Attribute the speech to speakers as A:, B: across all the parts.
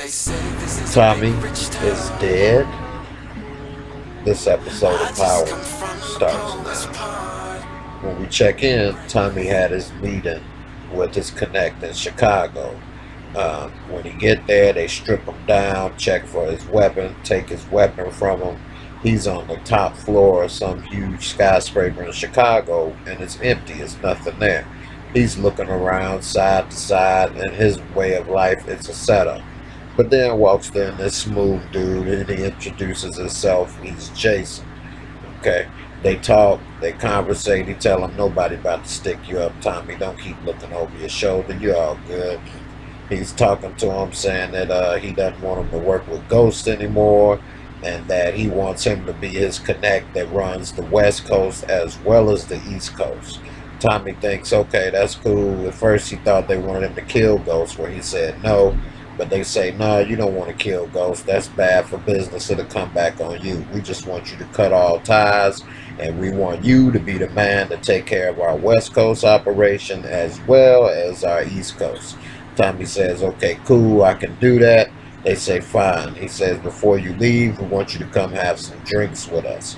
A: Tommy is dead. This episode of Power starts now. When we check in, Tommy had his meeting with his connect in Chicago. When he get there, they strip him down, check for his weapon, take his weapon from him. He's on the top floor of some huge skyscraper in Chicago, and it's empty. There's nothing there. He's looking around side to side, and his way of life, it's a setup. But then walks in this smooth dude, and he introduces himself. He's Jason. Okay. They talk, they conversate. He tell him nobody about to stick you up, Tommy. Don't keep looking over your shoulder. You're all good. He's talking to him, saying that he doesn't want him to work with Ghost anymore, and that he wants him to be his connect that runs the West Coast as well as the East Coast. Tommy thinks, okay, that's cool. At first he thought they wanted him to kill Ghost, where he said no. But they say, no, you don't want to kill Ghost. That's bad for business. It'll come back on you. We just want you to cut all ties, and we want you to be the man to take care of our West Coast operation as well as our East Coast. Tommy says, okay, cool, I can do that. They say, fine. He says, before you leave, we want you to come have some drinks with us.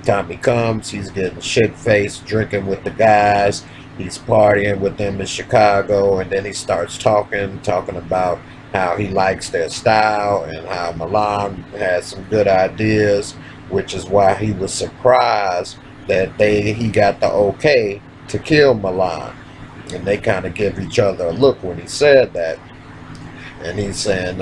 A: Tommy comes. He's getting shit-faced, drinking with the guys. He's partying with them in Chicago, and then he starts talking about how he likes their style and how Milan has some good ideas, which is why he was surprised that he got the okay to kill Milan. And they kind of give each other a look when he said that. And he's saying,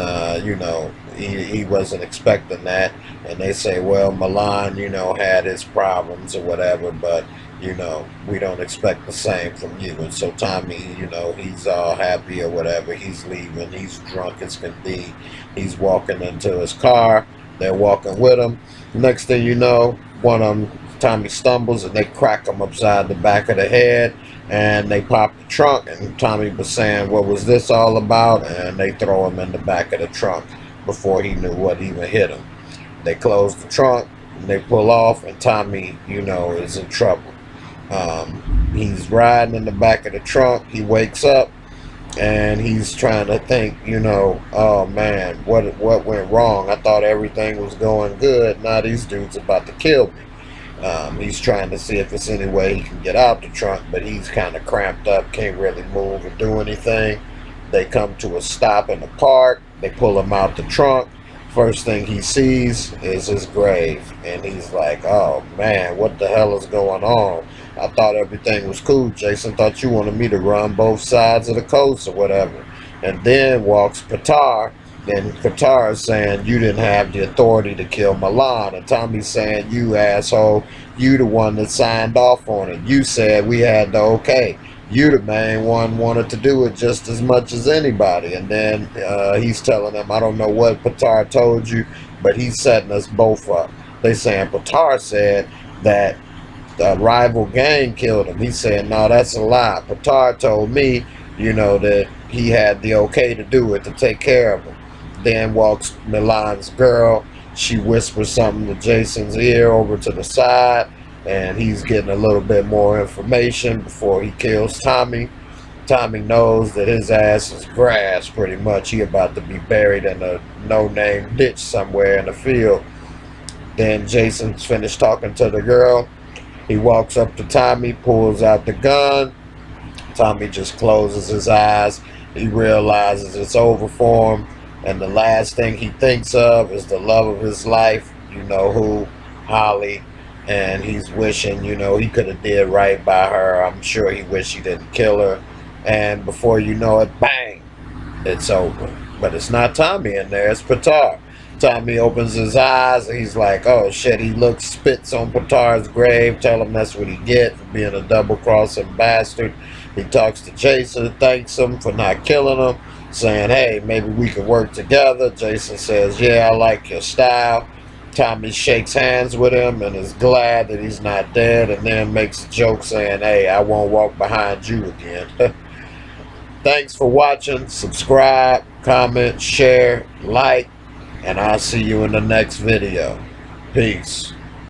A: he wasn't expecting that. And they say, well, Milan, had his problems or whatever, but we don't expect the same from you. And so Tommy, he's all happy or whatever. He's leaving. He's drunk as can be. He's walking into his car. They're walking with him. Next thing you know, one of them, Tommy stumbles and they crack him upside the back of the head. And they pop the trunk. And Tommy was saying, what was this all about? And they throw him in the back of the trunk before he knew what even hit him. They close the trunk. And they pull off. And Tommy, is in trouble. He's riding in the back of the trunk. He wakes up and he's trying to think, oh man, what went wrong? I thought everything was going good. Now these dudes about to kill me. He's trying to see if there's any way he can get out the trunk, but he's kind of cramped up, can't really move or do anything. They come to a stop in the park. They pull him out the trunk. First thing he sees is his grave, and he's like, oh man, what the hell is going on? I thought everything was cool. Jason, thought you wanted me to run both sides of the coast or whatever. And then walks Qatar, and Qatar is saying, you didn't have the authority to kill Milan. And Tommy's saying, you asshole, you the one that signed off on it. You said we had the okay. You the main one wanted to do it just as much as anybody. And then he's telling them, I don't know what Qatar told you, but he's setting us both up. They saying Qatar said that the rival gang killed him. He said, no, that's a lie. Qatar told me, that he had the okay to do it, to take care of him. Then walks Milan's girl. She whispers something to Jason's ear over to the side, and he's getting a little bit more information before he kills Tommy. Tommy knows that his ass is grass pretty much. He about to be buried in a no-name ditch somewhere in the field. Then Jason's finished talking to the girl. He walks up to Tommy, pulls out the gun. Tommy just closes his eyes. He realizes it's over for him. And the last thing he thinks of is the love of his life, who, Holly. And he's wishing, he could have did right by her. I'm sure he wished he didn't kill her. And before you know it, bang, it's over. But it's not Tommy in there, it's Patar. Tommy opens his eyes and he's like, oh shit. He looks, spits on Patar's grave, tell him that's what he get for being a double-crossing bastard. He talks to Jason, thanks him for not killing him, saying, hey, maybe we could work together. Jason says, yeah, I like your style. Tommy shakes hands with him and is glad that he's not dead, and then makes a joke saying, hey, I won't walk behind you again. Thanks for watching. Subscribe, comment, share, like, and I'll see you in the next video. Peace.